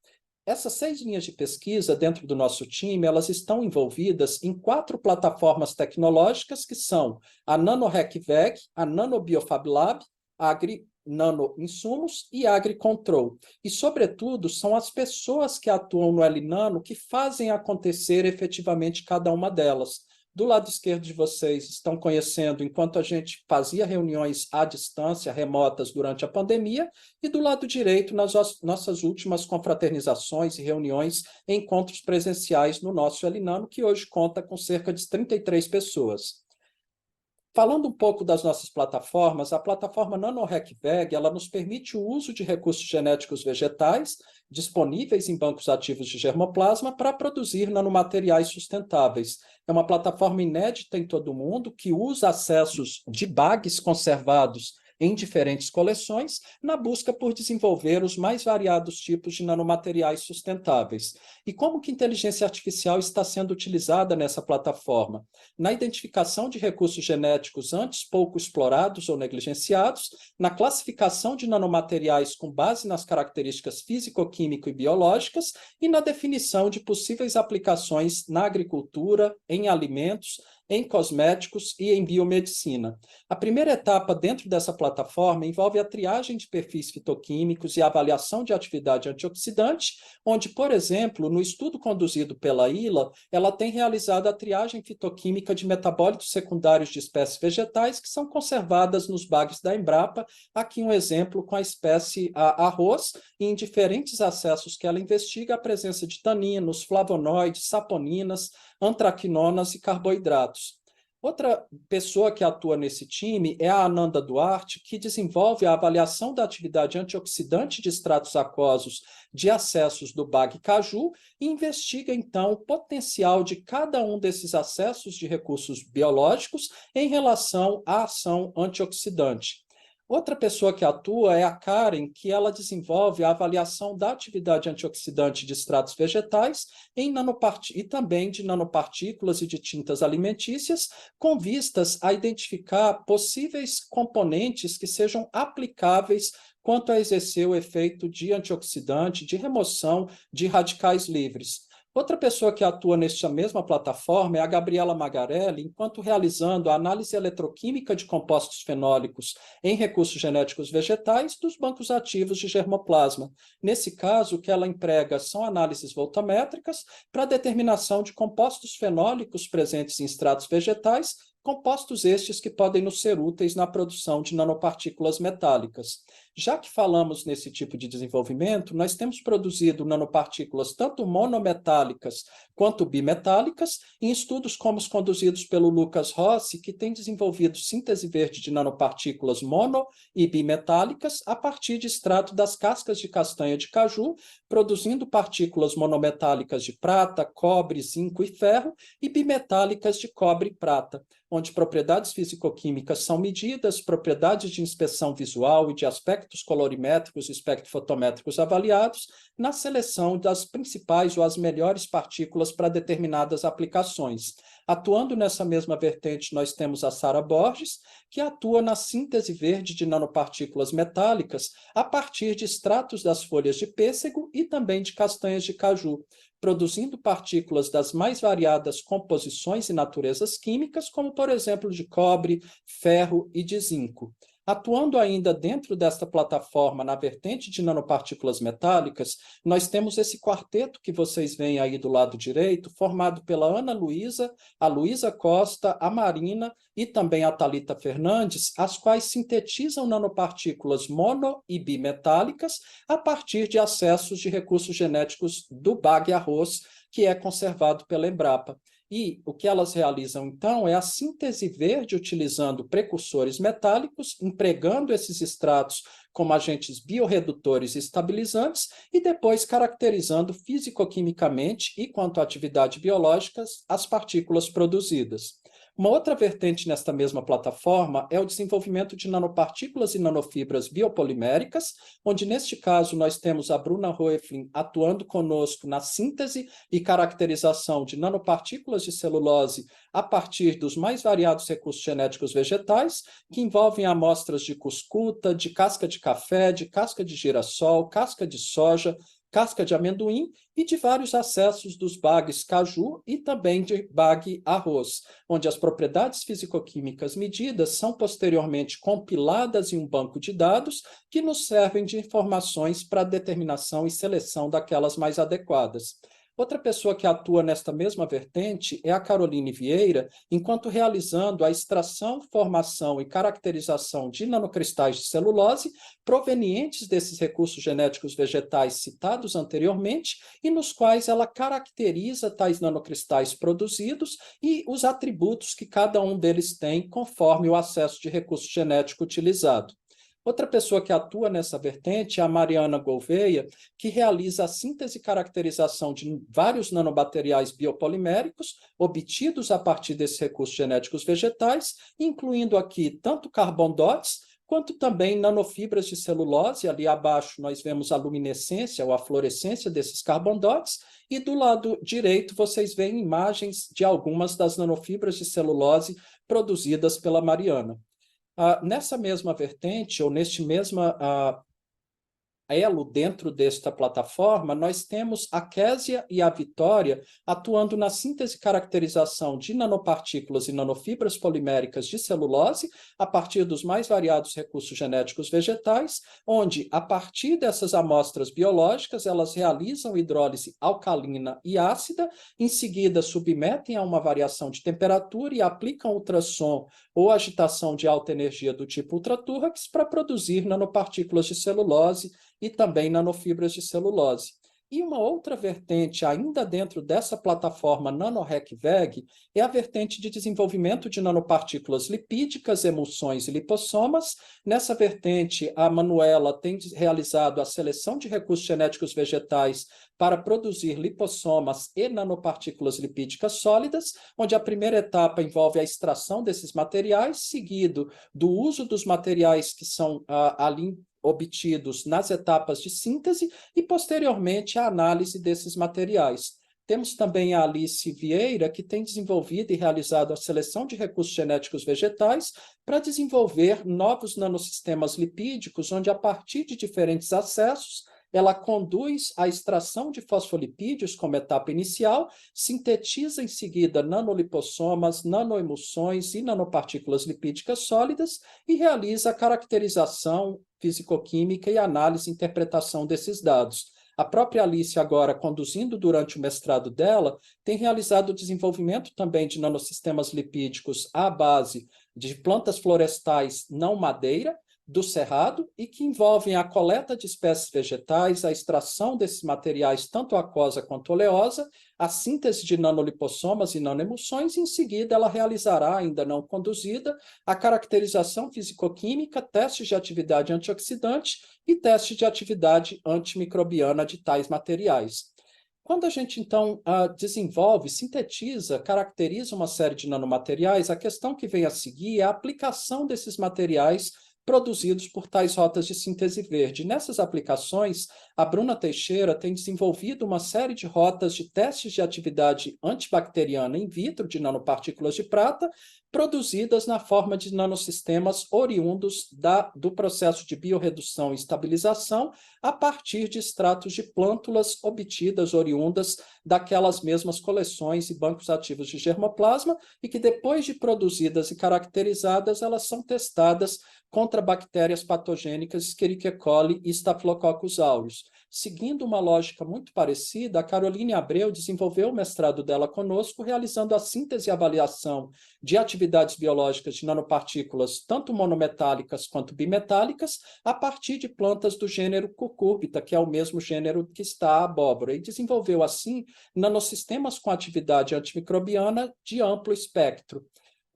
Essas 6 linhas de pesquisa dentro do nosso time, elas estão envolvidas em 4 plataformas tecnológicas que são a NanoRecVeg, a NanoBioFabLab, a Nanoinsumos e AgriControl. E, sobretudo, são as pessoas que atuam no LNano que fazem acontecer efetivamente cada uma delas. Do lado esquerdo de vocês estão conhecendo enquanto a gente fazia reuniões à distância, remotas, durante a pandemia, e do lado direito nas nossas últimas confraternizações e reuniões, encontros presenciais no nosso LNano, que hoje conta com cerca de 33 pessoas. Falando um pouco das nossas plataformas, a plataforma NanoRecVeg, ela nos permite o uso de recursos genéticos vegetais disponíveis em bancos ativos de germoplasma para produzir nanomateriais sustentáveis. É uma plataforma inédita em todo o mundo que usa acessos de bags conservados em diferentes coleções, na busca por desenvolver os mais variados tipos de nanomateriais sustentáveis. E como que a inteligência artificial está sendo utilizada nessa plataforma? Na identificação de recursos genéticos antes pouco explorados ou negligenciados, na classificação de nanomateriais com base nas características físico-químico e biológicas e na definição de possíveis aplicações na agricultura, em alimentos, em cosméticos e em biomedicina. A primeira etapa dentro dessa plataforma envolve a triagem de perfis fitoquímicos e a avaliação de atividade antioxidante, onde, por exemplo, no estudo conduzido pela ILA, ela tem realizado a triagem fitoquímica de metabólitos secundários de espécies vegetais que são conservadas nos bags da Embrapa. Aqui um exemplo com a espécie arroz, e em diferentes acessos que ela investiga a presença de taninos, flavonoides, saponinas, antraquinonas e carboidratos. Outra pessoa que atua nesse time é a Ananda Duarte, que desenvolve a avaliação da atividade antioxidante de extratos aquosos de acessos do BAG Caju e investiga, então, o potencial de cada um desses acessos de recursos biológicos em relação à ação antioxidante. Outra pessoa que atua é a Karen, que ela desenvolve a avaliação da atividade antioxidante de extratos vegetais e também de nanopartículas e de tintas alimentícias, com vistas a identificar possíveis componentes que sejam aplicáveis quanto a exercer o efeito de antioxidante, de remoção de radicais livres. Outra pessoa que atua nesta mesma plataforma é a Gabriela Magarelli, enquanto realizando a análise eletroquímica de compostos fenólicos em recursos genéticos vegetais dos bancos ativos de germoplasma. Nesse caso, o que ela emprega são análises voltamétricas para determinação de compostos fenólicos presentes em extratos vegetais, compostos estes que podem nos ser úteis na produção de nanopartículas metálicas. Já que falamos nesse tipo de desenvolvimento, nós temos produzido nanopartículas tanto monometálicas quanto bimetálicas, em estudos como os conduzidos pelo Lucas Rossi, que tem desenvolvido síntese verde de nanopartículas mono e bimetálicas a partir de extrato das cascas de castanha de caju, produzindo partículas monometálicas de prata, cobre, zinco e ferro e bimetálicas de cobre e prata, onde propriedades físico-químicas são medidas, propriedades de inspeção visual e de aspectos colorimétricos e espectrofotométricos avaliados na seleção das principais ou as melhores partículas para determinadas aplicações. Atuando nessa mesma vertente, nós temos a Sara Borges, que atua na síntese verde de nanopartículas metálicas a partir de extratos das folhas de pêssego e também de castanhas de caju, produzindo partículas das mais variadas composições e naturezas químicas, como, por exemplo, de cobre, ferro e de zinco. Atuando ainda dentro desta plataforma na vertente de nanopartículas metálicas, nós temos esse quarteto que vocês veem aí do lado direito, formado pela Ana Luísa, a Luísa Costa, a Marina e também a Thalita Fernandes, as quais sintetizam nanopartículas mono e bimetálicas a partir de acessos de recursos genéticos do BAG-arroz, que é conservado pela Embrapa. E o que elas realizam, então, é a síntese verde utilizando precursores metálicos, empregando esses extratos como agentes biorredutores e estabilizantes, e depois caracterizando fisicoquimicamente e quanto à atividade biológica as partículas produzidas. Uma outra vertente nesta mesma plataforma é o desenvolvimento de nanopartículas e nanofibras biopoliméricas, onde, neste caso, nós temos a Bruna Hoeflin atuando conosco na síntese e caracterização de nanopartículas de celulose a partir dos mais variados recursos genéticos vegetais, que envolvem amostras de cuscuta, de casca de café, de casca de girassol, casca de soja, casca de amendoim e de vários acessos dos bags caju e também de bag arroz, onde as propriedades fisicoquímicas medidas são posteriormente compiladas em um banco de dados que nos servem de informações para determinação e seleção daquelas mais adequadas. Outra pessoa que atua nesta mesma vertente é a Caroline Vieira, enquanto realizando a extração, formação e caracterização de nanocristais de celulose provenientes desses recursos genéticos vegetais citados anteriormente e nos quais ela caracteriza tais nanocristais produzidos e os atributos que cada um deles tem conforme o acesso de recurso genético utilizado. Outra pessoa que atua nessa vertente é a Mariana Gouveia, que realiza a síntese e caracterização de vários nanomateriais biopoliméricos obtidos a partir desses recursos genéticos vegetais, incluindo aqui tanto carbon dots, quanto também nanofibras de celulose. Ali abaixo nós vemos a luminescência ou a fluorescência desses carbon dots, e do lado direito vocês veem imagens de algumas das nanofibras de celulose produzidas pela Mariana. Nessa mesma vertente, ou neste mesmo elo dentro desta plataforma, nós temos a Késia e a Vitória atuando na síntese e caracterização de nanopartículas e nanofibras poliméricas de celulose a partir dos mais variados recursos genéticos vegetais, onde, a partir dessas amostras biológicas, elas realizam hidrólise alcalina e ácida, em seguida submetem a uma variação de temperatura e aplicam ultrassom ou agitação de alta energia do tipo ultratúrrax para produzir nanopartículas de celulose e também nanofibras de celulose. E uma outra vertente, ainda dentro dessa plataforma NanoRec-VEG, é a vertente de desenvolvimento de nanopartículas lipídicas, emulsões e lipossomas. Nessa vertente, a Manuela tem realizado a seleção de recursos genéticos vegetais para produzir lipossomas e nanopartículas lipídicas sólidas, onde a primeira etapa envolve a extração desses materiais, seguido do uso dos materiais que são ali obtidos nas etapas de síntese e, posteriormente, a análise desses materiais. Temos também a Alice Vieira, que tem desenvolvido e realizado a seleção de recursos genéticos vegetais para desenvolver novos nanosistemas lipídicos, onde, a partir de diferentes acessos, ela conduz a extração de fosfolipídios como etapa inicial, sintetiza em seguida nanolipossomas, nanoemulsões e nanopartículas lipídicas sólidas e realiza a caracterização fisicoquímica e análise e interpretação desses dados. A própria Alice, agora conduzindo durante o mestrado dela, tem realizado o desenvolvimento também de nanosistemas lipídicos à base de plantas florestais não madeira, do cerrado, e que envolvem a coleta de espécies vegetais, a extração desses materiais, tanto aquosa quanto oleosa, a síntese de nanolipossomas e nanoemulsões, e em seguida ela realizará, ainda não conduzida, a caracterização fisicoquímica, testes de atividade antioxidante e testes de atividade antimicrobiana de tais materiais. Quando a gente, então, desenvolve, sintetiza, caracteriza uma série de nanomateriais, a questão que vem a seguir é a aplicação desses materiais produzidos por tais rotas de síntese verde. Nessas aplicações, a Bruna Teixeira tem desenvolvido uma série de rotas de testes de atividade antibacteriana in vitro de nanopartículas de prata, produzidas na forma de nanosistemas oriundos do processo de biorredução e estabilização a partir de extratos de plântulas obtidas oriundas daquelas mesmas coleções e bancos ativos de germoplasma e que, depois de produzidas e caracterizadas, elas são testadas contra bactérias patogênicas Escherichia coli e Staphylococcus aureus. Seguindo uma lógica muito parecida, a Caroline Abreu desenvolveu o mestrado dela conosco, realizando a síntese e avaliação de atividades biológicas de nanopartículas, tanto monometálicas quanto bimetálicas, a partir de plantas do gênero Cucurbita, que é o mesmo gênero que está a abóbora, e desenvolveu, assim, nanosistemas com atividade antimicrobiana de amplo espectro.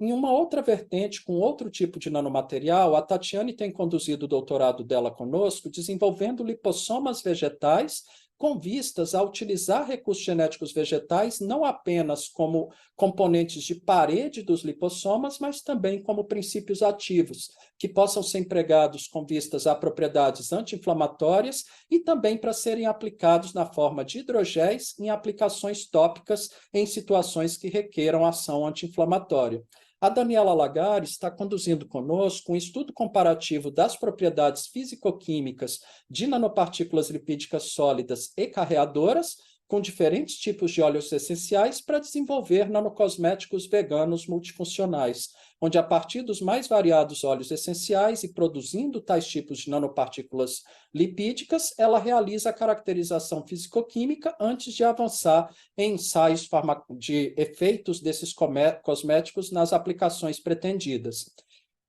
Em uma outra vertente, com outro tipo de nanomaterial, a Tatiane tem conduzido o doutorado dela conosco, desenvolvendo lipossomas vegetais com vistas a utilizar recursos genéticos vegetais não apenas como componentes de parede dos lipossomas, mas também como princípios ativos, que possam ser empregados com vistas a propriedades anti-inflamatórias e também para serem aplicados na forma de hidrogéis em aplicações tópicas em situações que requeram ação anti-inflamatória. A Daniela Lagares está conduzindo conosco um estudo comparativo das propriedades físico-químicas de nanopartículas lipídicas sólidas e carreadoras, com diferentes tipos de óleos essenciais, para desenvolver nanocosméticos veganos multifuncionais, onde, a partir dos mais variados óleos essenciais e produzindo tais tipos de nanopartículas lipídicas, ela realiza a caracterização fisicoquímica antes de avançar em ensaios de efeitos desses cosméticos nas aplicações pretendidas.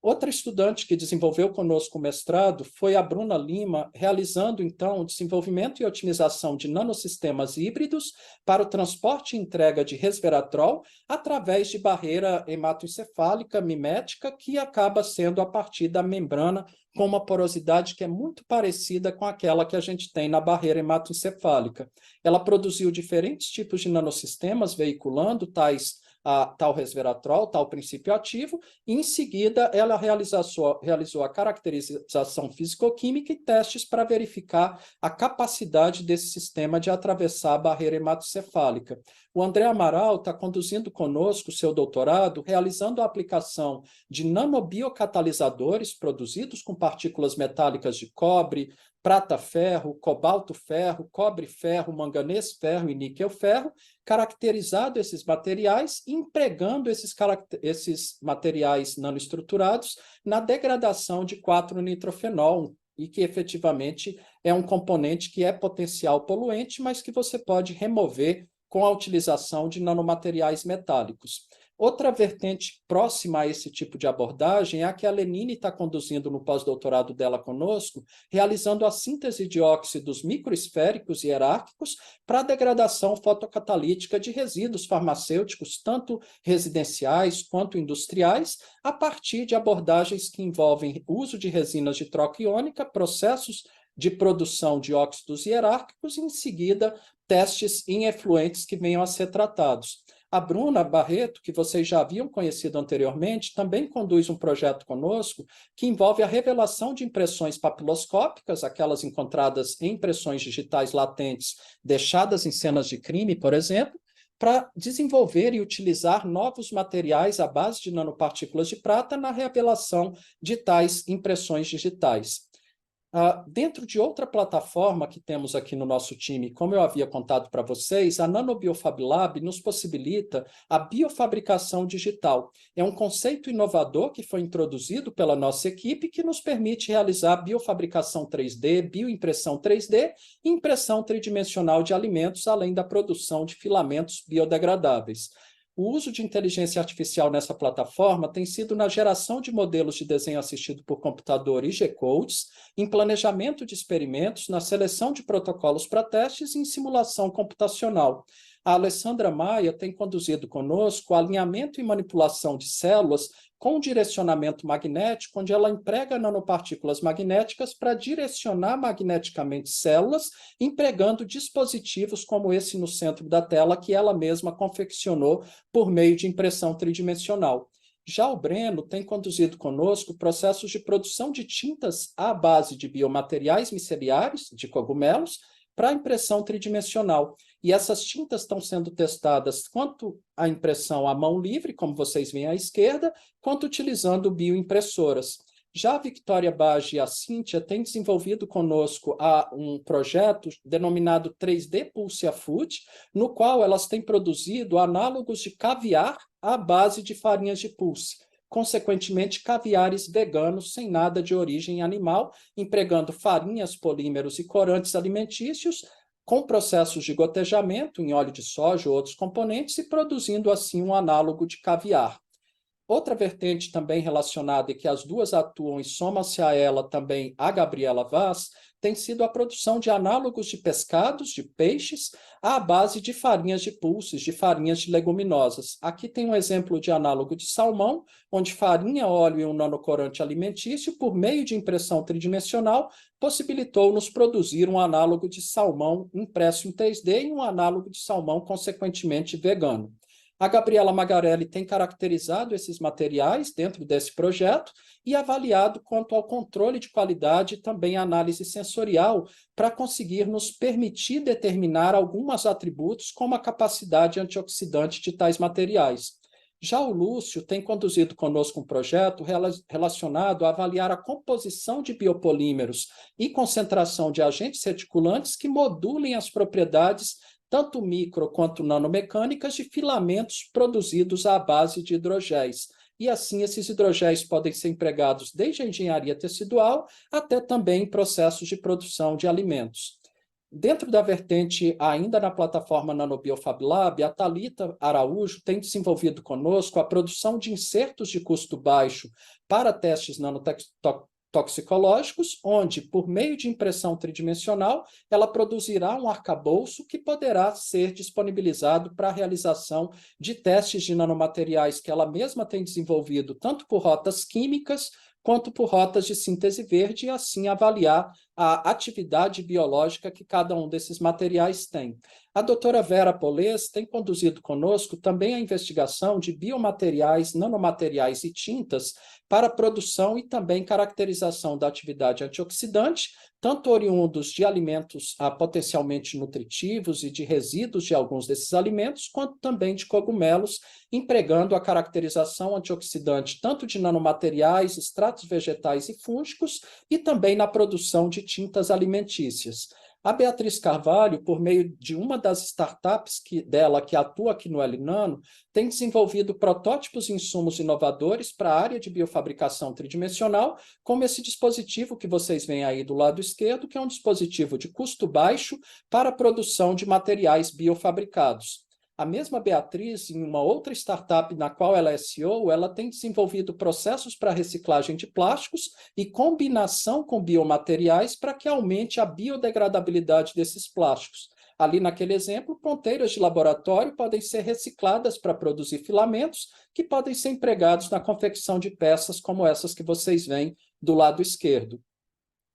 Outra estudante que desenvolveu conosco o mestrado foi a Bruna Lima, realizando, então, o desenvolvimento e otimização de nanosistemas híbridos para o transporte e entrega de resveratrol através de barreira hematoencefálica mimética, que acaba sendo a partir da membrana com uma porosidade que é muito parecida com aquela que a gente tem na barreira hematoencefálica. Ela produziu diferentes tipos de nanosistemas veiculando tal resveratrol, tal princípio ativo, e em seguida ela realizou a caracterização físico-química e testes para verificar a capacidade desse sistema de atravessar a barreira hematoencefálica. O André Amaral está conduzindo conosco seu doutorado, realizando a aplicação de nanobiocatalisadores produzidos com partículas metálicas de cobre, prata-ferro, cobalto-ferro, cobre-ferro, manganês-ferro e níquel-ferro, caracterizado esses materiais e empregando esses materiais nanoestruturados na degradação de 4-nitrofenol, e que efetivamente é um componente que é potencial poluente, mas que você pode remover com a utilização de nanomateriais metálicos. Outra vertente próxima a esse tipo de abordagem é a que a Lenine está conduzindo no pós-doutorado dela conosco, realizando a síntese de óxidos microesféricos e hierárquicos para a degradação fotocatalítica de resíduos farmacêuticos, tanto residenciais quanto industriais, a partir de abordagens que envolvem uso de resinas de troca iônica, processos de produção de óxidos hierárquicos e, em seguida, testes em efluentes que venham a ser tratados. A Bruna Barreto, que vocês já haviam conhecido anteriormente, também conduz um projeto conosco que envolve a revelação de impressões papiloscópicas, aquelas encontradas em impressões digitais latentes deixadas em cenas de crime, por exemplo, para desenvolver e utilizar novos materiais à base de nanopartículas de prata na revelação de tais impressões digitais. Dentro de outra plataforma que temos aqui no nosso time, como eu havia contado para vocês, a NanoBiofab Lab nos possibilita a biofabricação digital. É um conceito inovador que foi introduzido pela nossa equipe que nos permite realizar biofabricação 3D, bioimpressão 3D e impressão tridimensional de alimentos, além da produção de filamentos biodegradáveis. O uso de inteligência artificial nessa plataforma tem sido na geração de modelos de desenho assistido por computador e G-Codes, em planejamento de experimentos, na seleção de protocolos para testes e em simulação computacional. A Alessandra Maia tem conduzido conosco o alinhamento e manipulação de células com direcionamento magnético, onde ela emprega nanopartículas magnéticas para direcionar magneticamente células, empregando dispositivos como esse no centro da tela, que ela mesma confeccionou por meio de impressão tridimensional. Já o Breno tem conduzido conosco processos de produção de tintas à base de biomateriais miceliares, de cogumelos, para impressão tridimensional. E essas tintas estão sendo testadas quanto a impressão à mão livre, como vocês veem à esquerda, quanto utilizando bioimpressoras. Já a Victoria Bage e a Cíntia têm desenvolvido conosco um projeto denominado 3D Pulsia Food, no qual elas têm produzido análogos de caviar à base de farinhas de pulse. Consequentemente, caviares veganos sem nada de origem animal, empregando farinhas, polímeros e corantes alimentícios, com processos de gotejamento em óleo de soja ou outros componentes e produzindo assim um análogo de caviar. Outra vertente também relacionada e que as duas atuam e soma-se a ela também a Gabriela Vaz, tem sido a produção de análogos de pescados, de peixes, à base de farinhas de pulses, de farinhas de leguminosas. Aqui tem um exemplo de análogo de salmão, onde farinha, óleo e um nanocorante alimentício, por meio de impressão tridimensional, possibilitou-nos produzir um análogo de salmão impresso em 3D e um análogo de salmão, consequentemente, vegano. A Gabriela Magarelli tem caracterizado esses materiais dentro desse projeto e avaliado quanto ao controle de qualidade e também análise sensorial para conseguir nos permitir determinar alguns atributos como a capacidade antioxidante de tais materiais. Já o Lúcio tem conduzido conosco um projeto relacionado a avaliar a composição de biopolímeros e concentração de agentes reticulantes que modulem as propriedades tanto micro quanto nanomecânicas de filamentos produzidos à base de hidrogéis. E assim esses hidrogéis podem ser empregados desde a engenharia tecidual até também em processos de produção de alimentos. Dentro da vertente, ainda na plataforma NanoBiofab Lab, a Thalita Araújo tem desenvolvido conosco a produção de insertos de custo baixo para testes nanotoxicológicos, onde, por meio de impressão tridimensional, ela produzirá um arcabouço que poderá ser disponibilizado para a realização de testes de nanomateriais que ela mesma tem desenvolvido, tanto por rotas químicas quanto por rotas de síntese verde, e assim avaliar a atividade biológica que cada um desses materiais tem. A doutora Vera Polez tem conduzido conosco também a investigação de biomateriais, nanomateriais e tintas para produção e também caracterização da atividade antioxidante, tanto oriundos de alimentos potencialmente nutritivos e de resíduos de alguns desses alimentos, quanto também de cogumelos, empregando a caracterização antioxidante tanto de nanomateriais, extratos vegetais e fúngicos, e também na produção de tintas alimentícias. A Beatriz Carvalho, por meio de uma das startups dela que atua aqui no Elinano, tem desenvolvido protótipos e insumos inovadores para a área de biofabricação tridimensional, como esse dispositivo que vocês veem aí do lado esquerdo, que é um dispositivo de custo baixo para a produção de materiais biofabricados. A mesma Beatriz, em uma outra startup na qual ela é CEO, ela tem desenvolvido processos para reciclagem de plásticos e combinação com biomateriais para que aumente a biodegradabilidade desses plásticos. Ali naquele exemplo, ponteiras de laboratório podem ser recicladas para produzir filamentos que podem ser empregados na confecção de peças como essas que vocês veem do lado esquerdo.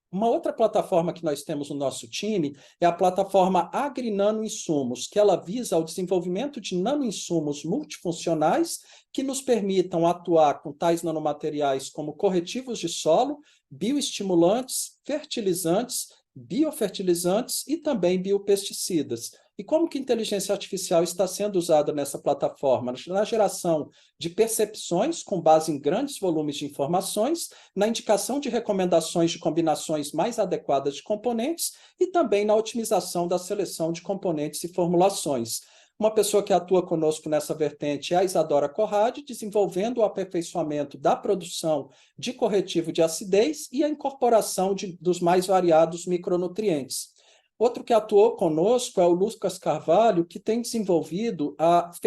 Uma outra plataforma que nós temos no nosso time é a plataforma Agri-Nano-Insumos, que ela visa o desenvolvimento de nanoinsumos multifuncionais que nos permitam atuar com tais nanomateriais como corretivos de solo, bioestimulantes, fertilizantes, biofertilizantes e também biopesticidas. E como que a inteligência artificial está sendo usada nessa plataforma? Na geração de percepções com base em grandes volumes de informações, na indicação de recomendações de combinações mais adequadas de componentes e também na otimização da seleção de componentes e formulações. Uma pessoa que atua conosco nessa vertente é a Isadora Corrade, desenvolvendo o aperfeiçoamento da produção de corretivo de acidez e a incorporação dos mais variados micronutrientes. Outro que atuou conosco é o Lucas Carvalho, que tem desenvolvido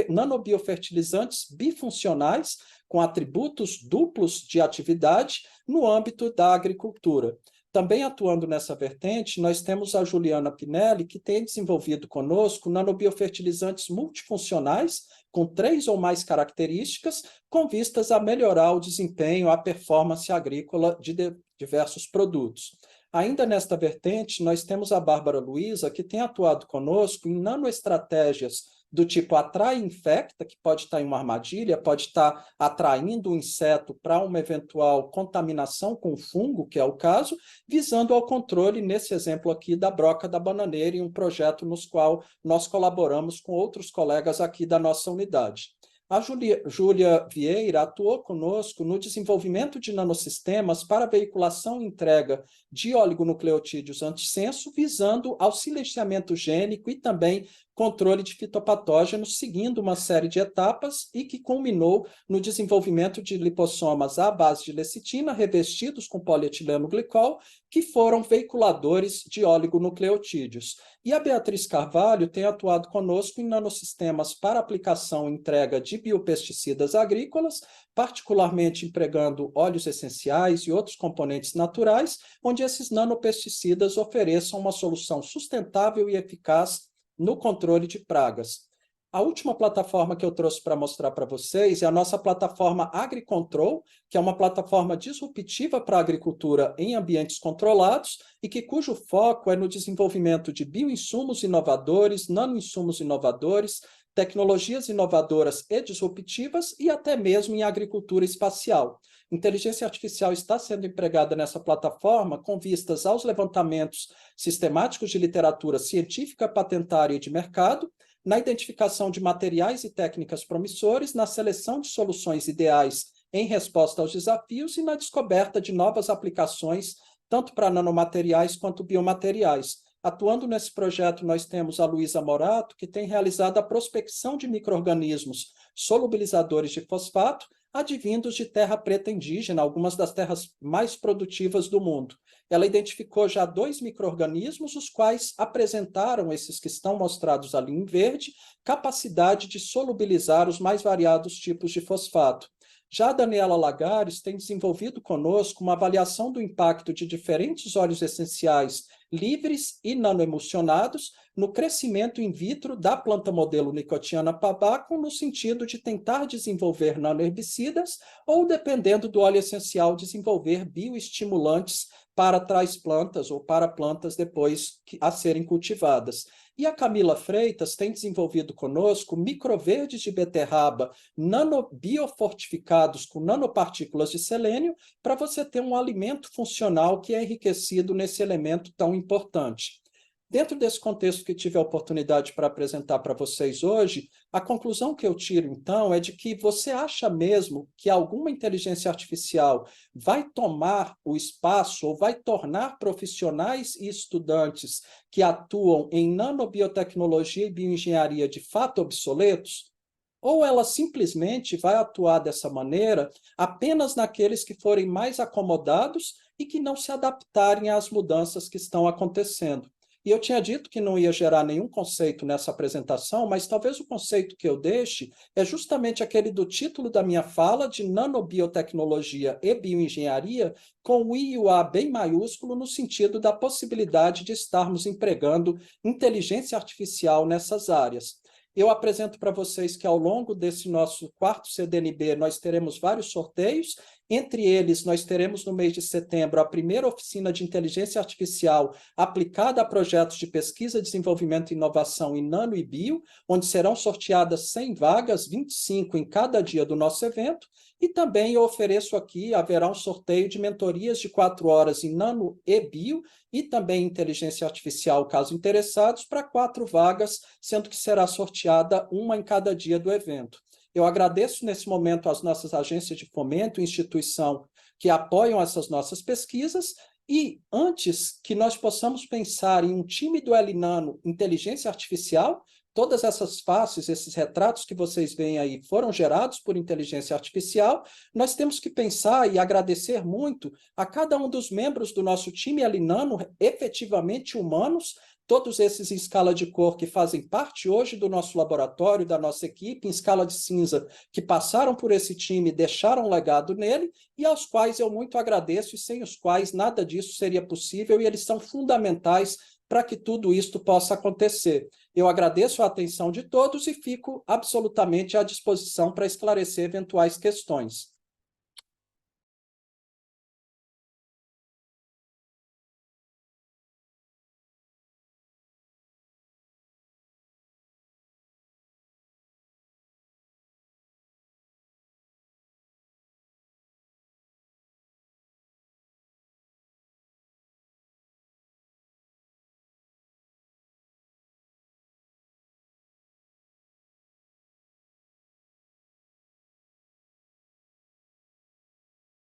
nanobiofertilizantes bifuncionais com atributos duplos de atividade no âmbito da agricultura. Também atuando nessa vertente, nós temos a Juliana Pinelli, que tem desenvolvido conosco nanobiofertilizantes multifuncionais com 3 ou mais características, com vistas a melhorar o desempenho, a performance agrícola de diversos produtos. Ainda nesta vertente, nós temos a Bárbara Luiza, que tem atuado conosco em nanoestratégias do tipo atrai e infecta, que pode estar em uma armadilha, pode estar atraindo o inseto para uma eventual contaminação com fungo, que é o caso, visando ao controle, nesse exemplo aqui, da broca da bananeira, em um projeto no qual nós colaboramos com outros colegas aqui da nossa unidade. A Júlia Vieira atuou conosco no desenvolvimento de nanosistemas para veiculação e entrega de oligonucleotídeos antissenso, visando ao silenciamento gênico e também controle de fitopatógenos, seguindo uma série de etapas e que culminou no desenvolvimento de lipossomas à base de lecitina revestidos com polietileno glicol, que foram veiculadores de oligonucleotídeos. E a Beatriz Carvalho tem atuado conosco em nanosistemas para aplicação e entrega de biopesticidas agrícolas, particularmente empregando óleos essenciais e outros componentes naturais, onde esses nanopesticidas ofereçam uma solução sustentável e eficaz no controle de pragas. A última plataforma que eu trouxe para mostrar para vocês é a nossa plataforma AgriControl, que é uma plataforma disruptiva para a agricultura em ambientes controlados e cujo foco é no desenvolvimento de bioinsumos inovadores, nanoinsumos inovadores, tecnologias inovadoras e disruptivas e até mesmo em agricultura espacial. Inteligência artificial está sendo empregada nessa plataforma com vistas aos levantamentos sistemáticos de literatura científica, patentária e de mercado, na identificação de materiais e técnicas promissores, na seleção de soluções ideais em resposta aos desafios e na descoberta de novas aplicações, tanto para nanomateriais quanto biomateriais. Atuando nesse projeto, nós temos a Luísa Morato, que tem realizado a prospecção de micro-organismos solubilizadores de fosfato, advindos de terra preta indígena, algumas das terras mais produtivas do mundo. Ela identificou já 2 micro-organismos, os quais apresentaram, esses que estão mostrados ali em verde, capacidade de solubilizar os mais variados tipos de fosfato. Já a Daniela Lagares tem desenvolvido conosco uma avaliação do impacto de diferentes óleos essenciais livres e nanoemulsionados no crescimento in vitro da planta modelo Nicotiana tabaco, no sentido de tentar desenvolver nanoherbicidas ou, dependendo do óleo essencial, desenvolver bioestimulantes para tais plantas ou para plantas depois a serem cultivadas. E a Camila Freitas tem desenvolvido conosco microverdes de beterraba nanobiofortificados com nanopartículas de selênio para você ter um alimento funcional que é enriquecido nesse elemento tão importante. Dentro desse contexto que tive a oportunidade para apresentar para vocês hoje, a conclusão que eu tiro, então, é de que você acha mesmo que alguma inteligência artificial vai tomar o espaço ou vai tornar profissionais e estudantes que atuam em nanobiotecnologia e bioengenharia de fato obsoletos? Ou ela simplesmente vai atuar dessa maneira apenas naqueles que forem mais acomodados e que não se adaptarem às mudanças que estão acontecendo? E eu tinha dito que não ia gerar nenhum conceito nessa apresentação, mas talvez o conceito que eu deixe é justamente aquele do título da minha fala, de nanobiotecnologia e bioengenharia, com o I e o A bem maiúsculo, no sentido da possibilidade de estarmos empregando inteligência artificial nessas áreas. Eu apresento para vocês que ao longo desse nosso quarto CDNB nós teremos vários sorteios. Entre eles, nós teremos no mês de setembro a primeira oficina de inteligência artificial aplicada a projetos de pesquisa, desenvolvimento e inovação em nano e bio, onde serão sorteadas 100 vagas, 25 em cada dia do nosso evento. E também eu ofereço aqui, haverá um sorteio de mentorias de 4 horas em nano e bio, e também inteligência artificial, caso interessados, para 4 vagas, sendo que será sorteada uma em cada dia do evento. Eu agradeço nesse momento às nossas agências de fomento e instituição que apoiam essas nossas pesquisas, e antes que nós possamos pensar em um time do Elinano inteligência artificial, todas essas faces, esses retratos que vocês veem aí foram gerados por inteligência artificial, nós temos que pensar e agradecer muito a cada um dos membros do nosso time Elinano, efetivamente humanos, todos esses em escala de cor que fazem parte hoje do nosso laboratório, da nossa equipe, em escala de cinza, que passaram por esse time e deixaram um legado nele, e aos quais eu muito agradeço, e sem os quais nada disso seria possível, e eles são fundamentais para que tudo isto possa acontecer. Eu agradeço a atenção de todos e fico absolutamente à disposição para esclarecer eventuais questões.